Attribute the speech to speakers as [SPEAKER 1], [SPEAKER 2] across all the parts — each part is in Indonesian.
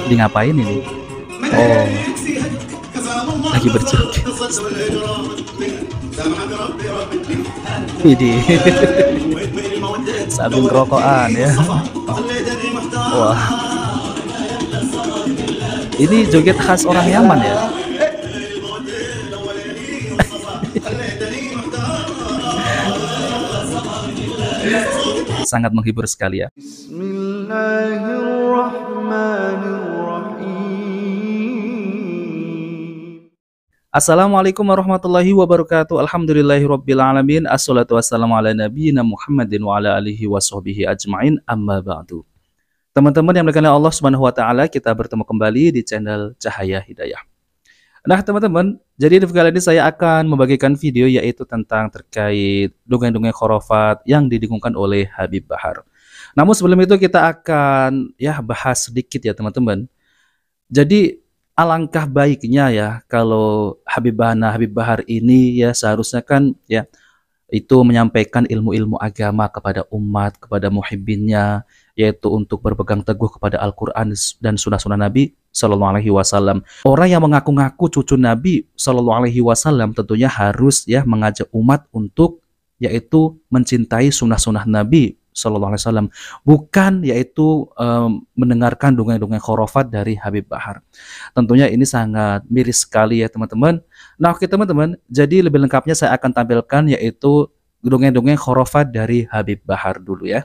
[SPEAKER 1] Di ngapain ini? Oh, lagi berjoget. Widih. Sambil rokokan ya. Wah. Ini joget khas orang Yaman ya. Sangat menghibur sekali ya. Assalamualaikum warahmatullahi wabarakatuh. Alhamdulillahirabbil alamin. Assalatu wassalamu ala nabiyyina Muhammadin wa ala alihi washabbihi ajmain. Amma ba'du. Teman-teman yang dimuliakan Allah Subhanahu wa taala, kita bertemu kembali di channel Cahaya Hidayah. Nah, teman-teman, jadi di kali ini saya akan membagikan video yaitu tentang terkait dongeng-dongeng khurafat yang didengungkan oleh Habib Bahar. Namun sebelum itu kita akan bahas sedikit ya, teman-teman. Jadi alangkah baiknya ya kalau Habib Bahar ini ya seharusnya kan ya itu menyampaikan ilmu-ilmu agama kepada umat, kepada muhibbinnya, yaitu untuk berpegang teguh kepada Al-Quran dan sunnah-sunnah Nabi Sallallahu Alaihi Wasallam. Orang yang mengaku-ngaku cucu Nabi Sallallahu Alaihi Wasallam tentunya harus ya mengajak umat untuk yaitu mencintai sunnah-sunnah Nabi Sallallahu Alaihi Wasallam, bukan yaitu mendengarkan dongeng-dongeng khurafat dari Habib Bahar. Tentunya ini sangat miris sekali ya teman-teman. Nah oke teman-teman, jadi lebih lengkapnya saya akan tampilkan yaitu dongeng-dongeng khurafat dari Habib Bahar dulu ya.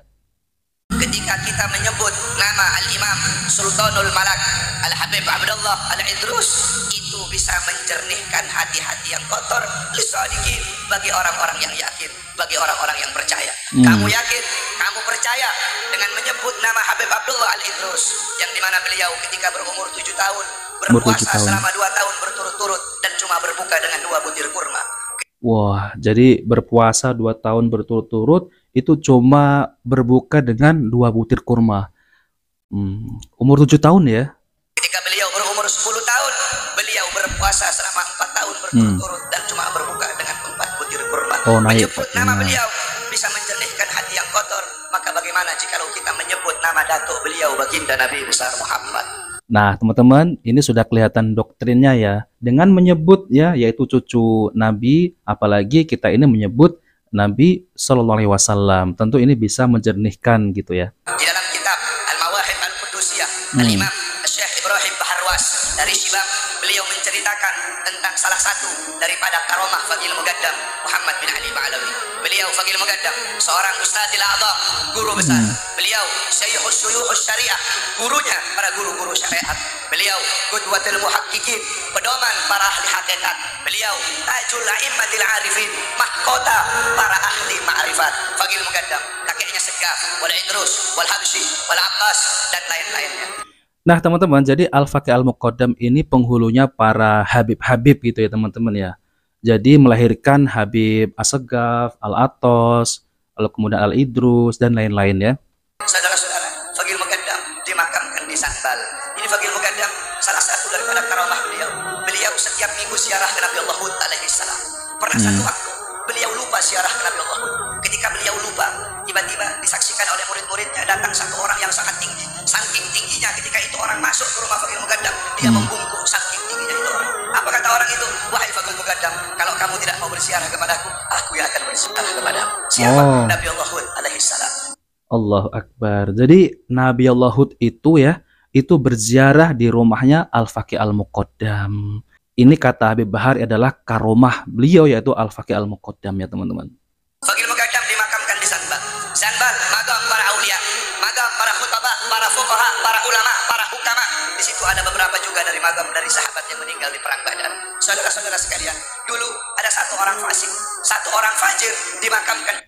[SPEAKER 2] Ketika kita menyebut nama Al-Imam Sultanul Malak Al-Habib Abdullah Al-Idrus, itu bisa menjernihkan hati-hati yang kotor lisadiqin, bagi orang-orang yang yakin, bagi orang-orang yang percaya. Kamu yakin, kamu percaya dengan menyebut nama Habib Abdullah Al-Idrus, yang dimana beliau ketika berumur 7 tahun berpuasa selama 2 tahun berturut-turut dan cuma berbuka dengan 2 butir kurma.
[SPEAKER 1] Wah, jadi berpuasa 2 tahun berturut-turut itu cuma berbuka dengan 2 butir kurma. Umur 7 tahun ya.
[SPEAKER 2] Ketika beliau berumur 10 tahun, beliau berpuasa selama 4 tahun berturut-turut dan cuma berbuka dengan 4 butir kurma.
[SPEAKER 1] Oh, naik.
[SPEAKER 2] Menyebut nama beliau bisa menjernihkan hati yang kotor, maka bagaimana jika kita menyebut nama datuk beliau baginda Nabi besar Muhammad.
[SPEAKER 1] Nah teman-teman, ini sudah kelihatan doktrinnya ya. Dengan menyebut ya yaitu cucu Nabi, apalagi kita ini menyebut Nabi Sallallahu Alaihi Wasallam, tentu ini bisa menjernihkan gitu ya.
[SPEAKER 2] Di dalam kitab Al-Mawahib Al-Qudusiyah, Al-Imam Syekh Ibrahim Baharwas dari Syibang, beliau menceritakan tentang salah satu daripada karomah Faqih Mugaddam Muhammad bin Ali Ba'alawi. Beliau Faqih Mugaddam, seorang Ustadzil A'zam, guru besar. Beliau Syekhus Syuyukhus Syariah, gurunya para guru-guru syariat. Beliau Qudwatul Muhaqqiqin, pedoman para ahli hakikat. Beliau Tajul A'immatil Arifin, mahkota para ahli ma'rifat. Faqih Mugaddam, kakeknya Segaf, wal Idrus, wal Habsyi, wal Abbas, dan lain-lainnya.
[SPEAKER 1] Nah teman-teman, jadi Al-Faqih Al-Muqaddam ini penghulunya para Habib-Habib gitu ya teman-teman ya. Jadi melahirkan Habib As-Segaf, Al-Atos, lalu kemudian Al-Idrus dan lain-lain ya.
[SPEAKER 2] Saudara-saudara, Faqih Mugaddam dimakamkan di Sanbal. Ini Faqih Mugaddam salah satu daripada karamah beliau. Beliau setiap minggu ziarah ke Nabi Allah Hud alaihi salam. Pernah satu waktu beliau lupa ziarah ke Nabi Allah Hud. Ketika beliau lupa, tiba-tiba disaksikan oleh murid-muridnya datang satu orang yang sangat tinggi. Saking tingginya ketika itu orang masuk ke rumah Faqih Mugaddam, dia membungkuk saking tingginya itu orang. Apa kata orang itu? Wahai Faqih Mugaddam, kalau kamu tidak mau berziarah kepadaku, aku yang akan berziarah kepadamu. Siapa? Nabi Allah Hud alaihi salam.
[SPEAKER 1] Allahu Akbar. Jadi Nabi Allah Hud itu ya, itu berziarah di rumahnya Al-Faqih Al-Muqaddam. Ini kata Habib Bahar adalah karomah beliau yaitu Al-Faqih Al-Muqaddam ya teman-teman.
[SPEAKER 2] Faqih Mugaddam dimakamkan di Sanbal. Sanbal, magam para aulia, magam para khutbah, para fuqaha, para ulama, para hukama. Di situ ada beberapa juga dari magam dari sahabat yang meninggal di perang Badar. Saudara-saudara sekalian, dulu ada satu orang fasik, satu orang fajir dimakamkan.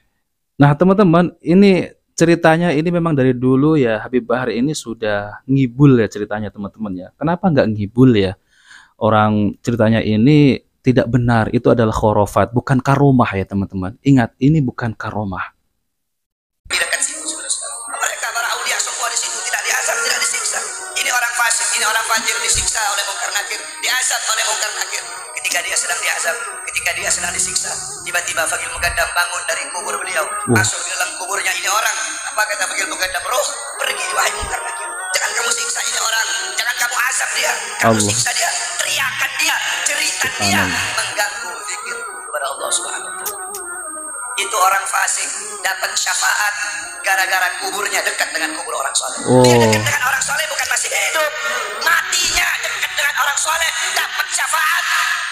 [SPEAKER 1] Nah teman-teman, ini ceritanya ini memang dari dulu ya, Habib Bahar ini sudah ngibul ya ceritanya teman-teman ya. Kenapa nggak ngibul ya? Orang ceritanya ini tidak benar, itu adalah khurafat, bukan karomah ya teman-teman. Ingat, ini bukan karomah.
[SPEAKER 2] Di dekat situ, saudara-saudara. Mereka para aulia semua di situ tidak diazab, tidak disiksa. Ini orang fasik, ini orang fajir disiksa oleh Munkar Nakir, diazab oleh Munkar Nakir. Ketika dia sedang diazab, ketika dia sedang disiksa, tiba-tiba Faqih Mugaddam bangun dari kubur beliau, masuk di dalam kuburnya ini orang Apa kata Fakil Mugaddam? Roh, pergi wahai mungkar nakir. Jangan kamu siksa ini orang, jangan kamu azab dia, kamu siksa dia, teriakan dia, cerita dia, mengganggu zikir kepada Allah Subhanahu wa Ta'ala. Itu orang fasik dapat syafaat gara-gara kuburnya dekat dengan kubur orang soleh. Dia dekat dengan orang soleh bukan masih hidup, matinya dekat dengan orang soleh dapat syafaat.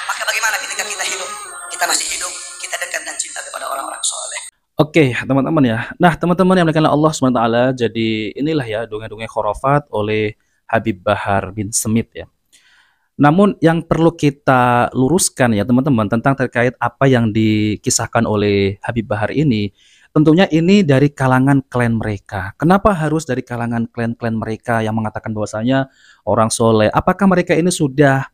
[SPEAKER 2] Maka bagaimana ketika kita hidup, kita masih hidup, kita dekat dan cinta kepada orang-orang soleh.
[SPEAKER 1] Oke, teman-teman ya. Nah, teman-teman yang dimuliakan Allah SWT, jadi inilah ya dongeng-dongeng khurafat oleh Habib Bahar bin Smith ya. Namun yang perlu kita luruskan ya teman-teman tentang terkait apa yang dikisahkan oleh Habib Bahar ini, tentunya ini dari kalangan klan mereka. Kenapa harus dari kalangan klan-klan mereka yang mengatakan bahwasanya orang soleh? Apakah mereka ini sudah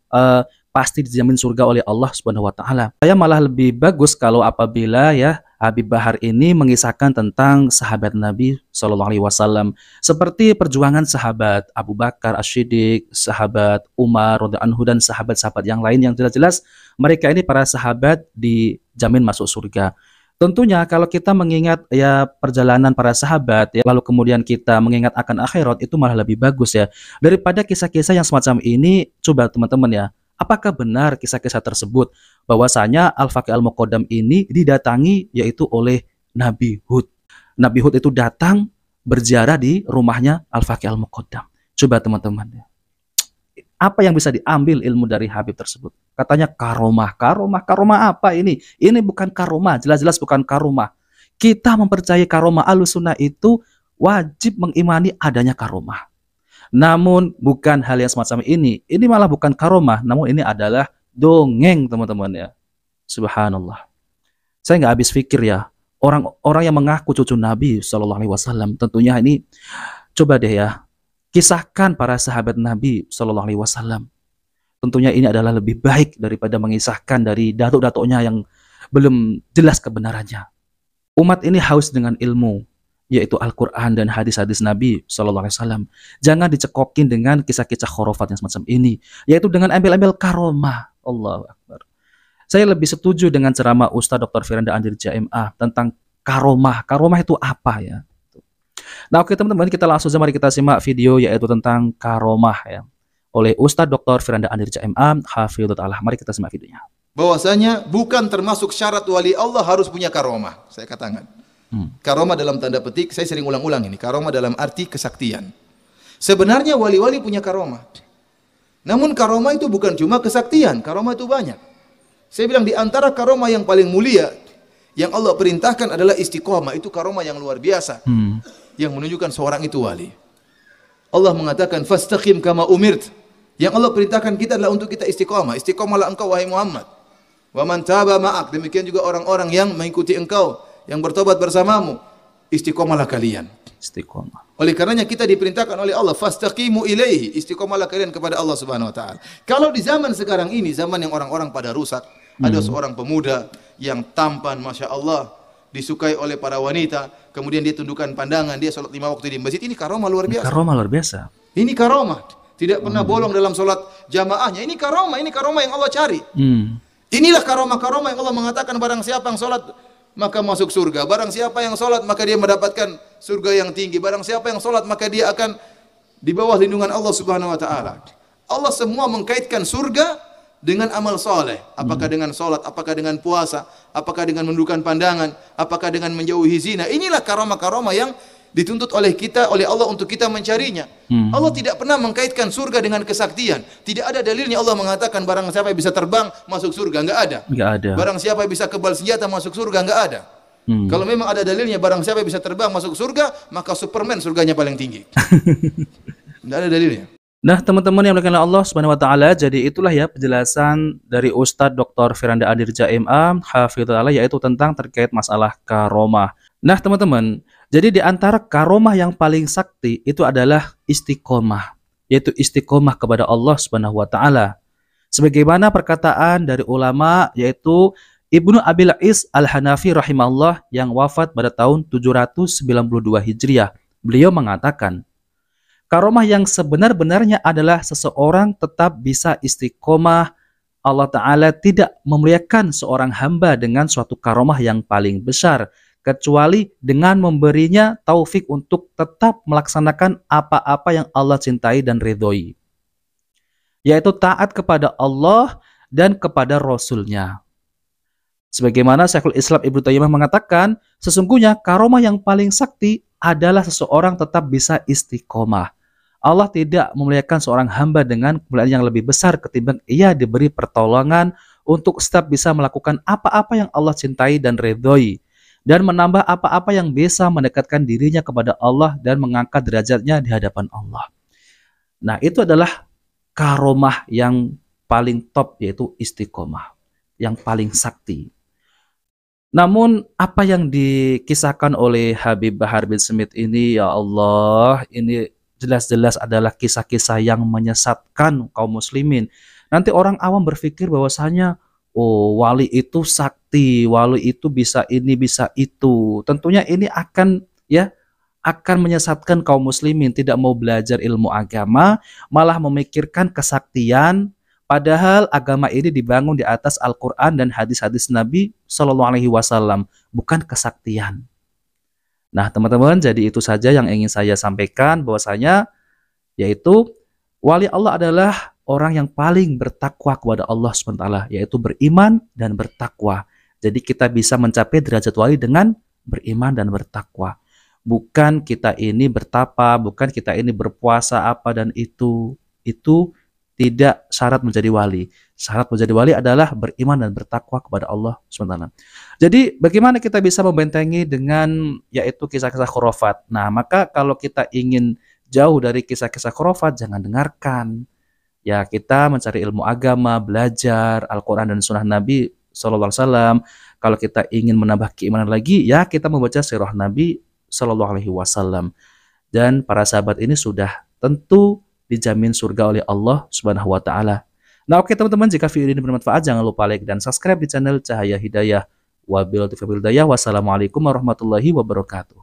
[SPEAKER 1] pasti dijamin surga oleh Allah Subhanahu wa Ta'ala? Saya malah lebih bagus kalau apabila ya Habib Bahar ini mengisahkan tentang sahabat Nabi Shallallahu Alaihi Wasallam, seperti perjuangan sahabat Abu Bakar As-Siddiq, sahabat Umar radhiyallahu anhu, dan sahabat-sahabat yang lain yang jelas-jelas mereka ini para sahabat dijamin masuk surga. Tentunya kalau kita mengingat ya perjalanan para sahabat ya, lalu kemudian kita mengingat akan akhirat, itu malah lebih bagus ya daripada kisah-kisah yang semacam ini. Coba teman-teman ya, apakah benar kisah-kisah tersebut bahwasanya Al-Faqih Al-Muqaddam ini didatangi yaitu oleh Nabi Hud. Nabi Hud itu datang berziarah di rumahnya Al-Faqih Al-Muqaddam. Coba teman-teman ya, apa yang bisa diambil ilmu dari Habib tersebut? Katanya karomah. Karomah apa ini? Ini bukan karomah, jelas-jelas bukan karomah. Kita mempercayai karomah. Ahlussunnah itu wajib mengimani adanya karomah. Namun bukan hal yang semacam ini. Ini malah bukan karomah, namun ini adalah dongeng teman-teman ya. Subhanallah. Saya nggak habis pikir ya, orang-orang yang mengaku cucu Nabi Shallallahu Alaihi Wasallam, tentunya ini coba deh ya, kisahkan para sahabat Nabi Shallallahu Alaihi Wasallam. Tentunya ini adalah lebih baik daripada mengisahkan dari datuk-datuknya yang belum jelas kebenarannya. Umat ini haus dengan ilmu, yaitu Al-Quran dan hadis-hadis Nabi Shallallahu Alaihi Wasallam. Jangan dicekokin dengan kisah-kisah khurafat yang semacam ini, yaitu dengan embel-embel karomah. Allahu Akbar. Saya lebih setuju dengan ceramah Ustadz Dr. Firanda Andir JMA tentang karomah. Karomah itu apa ya? Nah, oke teman-teman, kita langsung saja mari kita simak video yaitu tentang karomah ya oleh Ustadz Dr. Firanda Andir JMA Hafidhullah. Mari kita simak videonya.
[SPEAKER 3] Bahwasanya bukan termasuk syarat wali Allah harus punya karomah. Saya katakan. Karomah dalam tanda petik, saya sering ulang-ulang ini. Karomah dalam arti kesaktian. Sebenarnya wali-wali punya karomah. Namun karomah itu bukan cuma kesaktian, karomah itu banyak. Saya bilang di antara karomah yang paling mulia yang Allah perintahkan adalah istiqomah. Itu karomah yang luar biasa. Yang menunjukkan seorang itu wali. Allah mengatakan fastaqim kama umirt. Yang Allah perintahkan kita adalah untuk kita istiqomah. Istiqomahlah engkau wahai Muhammad. Wa man taba ma'ak. Demikian juga orang-orang yang mengikuti engkau, yang bertobat bersamamu. Istiqomahlah kalian.
[SPEAKER 1] Istiqomah.
[SPEAKER 3] Oleh karenanya kita diperintahkan oleh Allah fastaqimu ilaihi. Istiqomahlah kalian kepada Allah Subhanahu wa taala. Kalau di zaman sekarang ini, zaman yang orang-orang pada rusak, ada seorang pemuda yang tampan, masya Allah, disukai oleh para wanita, kemudian dia tundukkan pandangan, dia sholat 5 waktu di masjid. Ini karomah luar biasa.
[SPEAKER 1] Karomah luar biasa.
[SPEAKER 3] Ini karomah. Tidak pernah bolong dalam sholat jamaahnya. Ini karomah yang Allah cari. Inilah karomah-karomah yang Allah mengatakan barang siapa yang sholat maka masuk surga. Barang siapa yang sholat maka dia mendapatkan surga yang tinggi. Barang siapa yang sholat maka dia akan di bawah lindungan Allah Subhanahu wa taala. Allah semua mengkaitkan surga dengan amal soleh. Apakah dengan sholat, apakah dengan puasa, apakah dengan menundukkan pandangan, apakah dengan menjauhi zina. Inilah karomah-karomah yang dituntut oleh kita, oleh Allah untuk kita mencarinya. Allah tidak pernah mengkaitkan surga dengan kesaktian. Tidak ada dalilnya Allah mengatakan barang siapa yang bisa terbang masuk surga. Enggak ada.
[SPEAKER 1] Enggak ada.
[SPEAKER 3] Barang siapa yang bisa kebal senjata masuk surga. Enggak ada. Kalau memang ada dalilnya barang siapa yang bisa terbang masuk surga, maka Superman surganya paling tinggi. Enggak ada dalilnya.
[SPEAKER 1] Nah, teman-teman yang dimuliakan Allah Subhanahu wa taala, jadi itulah ya penjelasan dari Ustadz Dr. Firanda Andir JMA Hafidhullah yaitu tentang terkait masalah karomah. Nah, teman-teman, jadi di antara karomah yang paling sakti itu adalah istiqomah, yaitu istiqomah kepada Allah Subhanahu wa taala. Sebagaimana perkataan dari ulama yaitu Ibnu Abil Is Al-Hanafi rahimahullah yang wafat pada tahun 792 Hijriah. Beliau mengatakan, karomah yang sebenar-benarnya adalah seseorang tetap bisa istiqomah. Allah Ta'ala tidak memuliakan seorang hamba dengan suatu karomah yang paling besar, kecuali dengan memberinya taufik untuk tetap melaksanakan apa-apa yang Allah cintai dan ridhoi, yaitu taat kepada Allah dan kepada Rasul-Nya. Sebagaimana Syekhul Islam Ibnu Taimiyah mengatakan, sesungguhnya karomah yang paling sakti adalah seseorang tetap bisa istiqomah. Allah tidak memuliakan seorang hamba dengan kemuliaan yang lebih besar ketimbang ia diberi pertolongan untuk tetap bisa melakukan apa-apa yang Allah cintai dan ridhoi, dan menambah apa-apa yang bisa mendekatkan dirinya kepada Allah dan mengangkat derajatnya di hadapan Allah. Nah, itu adalah karomah yang paling top, yaitu istiqomah, yang paling sakti. Namun apa yang dikisahkan oleh Habib Bahar bin Smith ini, ya Allah, ini jelas-jelas adalah kisah-kisah yang menyesatkan kaum muslimin. Nanti orang awam berpikir bahwasanya, oh, wali itu sakti, wali itu bisa ini, bisa itu. Tentunya ini akan menyesatkan kaum muslimin, tidak mau belajar ilmu agama, malah memikirkan kesaktian. Padahal agama ini dibangun di atas Al-Quran dan hadis-hadis Nabi Shallallahu Alaihi Wasallam, bukan kesaktian. Nah, teman-teman, jadi itu saja yang ingin saya sampaikan, bahwasanya yaitu wali Allah adalah orang yang paling bertakwa kepada Allah SWT, yaitu beriman dan bertakwa. Jadi kita bisa mencapai derajat wali dengan beriman dan bertakwa. Bukan kita ini bertapa, bukan kita ini berpuasa apa dan itu tidak syarat menjadi wali. Syarat menjadi wali adalah beriman dan bertakwa kepada Allah SWT. Jadi bagaimana kita bisa membentengi dengan yaitu kisah-kisah khurafat. Nah, maka kalau kita ingin jauh dari kisah-kisah khurafat, jangan dengarkan. Ya, kita mencari ilmu agama, belajar Al-Quran dan Sunnah Nabi SAW. Kalau kita ingin menambah keimanan lagi, ya kita membaca sirah Nabi SAW. Dan para sahabat ini sudah tentu dijamin surga oleh Allah Subhanahu wa taala. Nah, oke teman-teman, jika video ini bermanfaat jangan lupa like dan subscribe di channel Cahaya Hidayah. Wabillahi taufiq wal hidayah. Wassalamualaikum warahmatullahi wabarakatuh.